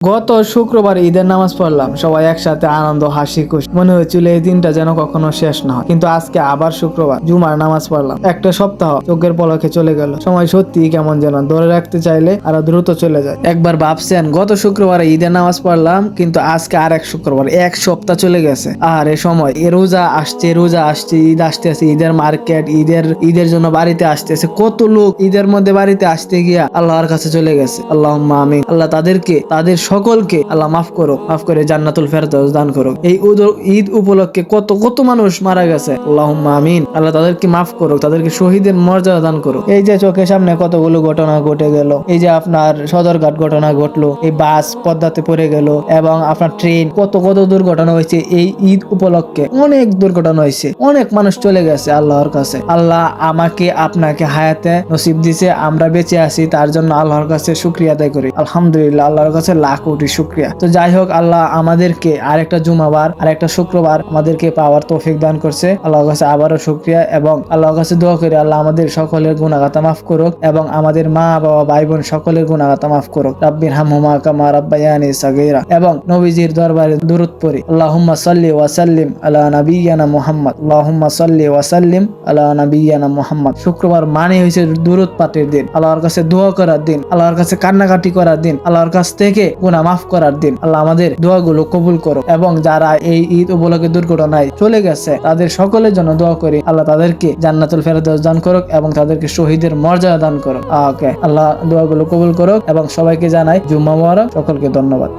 গত শুক্রবার ঈদের নামাজ পড়লাম, সবাই একসাথে আনন্দ হাসি খুশি, মনে হয়েছিল এই দিনটা যেন কখনো শেষ না হয়। কিন্তু আজকে আবার শুক্রবার, জুমার নামাজ পড়লাম। একটা সপ্তাহ চোখের পলকে চলে গেল। সময় সত্যি কেমন যেন ধরে রাখতে চাইলে আরো দ্রুত চলে যায়। একবার ভাবছেন গত শুক্রবারে ঈদের নামাজ পড়লাম, কিন্তু আজকে আর এক শুক্রবার, এক সপ্তাহ চলে গেছে। আর এ সময় রোজা আসছে, ঈদ আসতেছে, ঈদের মার্কেট, ঈদের জন্য বাড়িতে আসতেছে। কত লোক ঈদের মধ্যে বাড়িতে আসতে গিয়া আল্লাহর কাছে চলে গেছে। আল্লাহুম্মা আমিন। আল্লাহ তাদের সকলকে আল্লাহ মাফ করো, মাফ করে জান্নাতুল ফেরদাউস দান করো। এই ঈদ উপলক্ষে কত কত মানুষ মারা গেছে। আল্লাহুম্মা আমিন। আল্লাহ তাদেরকে মাফ করো, তাদেরকে শহীদের মর্যাদা দান করো। এই যে চোখের সামনে কতগুলো ঘটনা ঘটে গেল, এই যে আপনার সদরঘাট ঘটনা ঘটলো, এই বাস পদ্মাতে পড়ে গেল, এবং আপনার ট্রেন, কত কত দুর্ঘটনা হয়েছে এই ঈদ উপলক্ষে। অনেক দুর্ঘটনা হয়েছে, অনেক মানুষ চলে গেছে আল্লাহর কাছে। আল্লাহ আমাকে আপনাকে হায়াতে নসিব দিছে, আমরা বেঁচে আছি, তার জন্য আল্লাহর কাছে শুকরিয়া আদায় করি। আলহামদুলিল্লাহ, আল্লাহর কাছে লাখ কোটি শুকরিয়া। তো যাই হোক, আল্লাহ আমাদেরকে আরেকটা জুমাবার, আরেকটা শুক্রবার আমাদেরকে পাওয়ার তৌফিক দান করছে। আল্লাহর কাছে আবারও শুকরিয়া, এবং আল্লাহর কাছে দোয়া করি আল্লাহ আমাদের সকলের গুনাহগাতা মাফ করুক, এবং আমাদের মা বাবা ভাই বোন সকলের গুনাহগাতা মাফ করুক। রাব্বির হামহুমা কামা রাব্বায়ানি সাগীরা। এবং নবীজির দরবারে দুরূদ পড়ি। আল্লাহুম্মা সাল্লি ওয়া সাল্লিম আলা নাবিয়্যিনা মুহাম্মদ। আল্লাহুম্মা সাল্লি ওয়া সাল্লিম আলা নাবিয়্যিনা মুহাম্মদ। শুক্রবার মানে হইছে দুরূদ পাঠের দিন, আল্লাহর কাছে দোয়া করার দিন, আল্লাহর কাছে কান্নাকাটি করার দিন, আল্লাহর কাছ থেকে গুনাহ মাফ করার দিন। আল্লাহ আমাদের দোয়াগুলো কবুল করো, এবং যারা এই ঈদ উপলক্ষে দুর্ঘটনায় চলে গেছে তাদের সকলের জন্য দোয়া করি আল্লাহ তাদেরকে জান্নাতুল ফেরদাউস দান করুক, এবং তাদেরকে শহীদের মর্যাদা দান করুক। ওকে, আল্লাহ দোয়াগুলো কবুল করুক, এবং সবাইকে জানাই জুম্মা মুবারক। সকলকে ধন্যবাদ।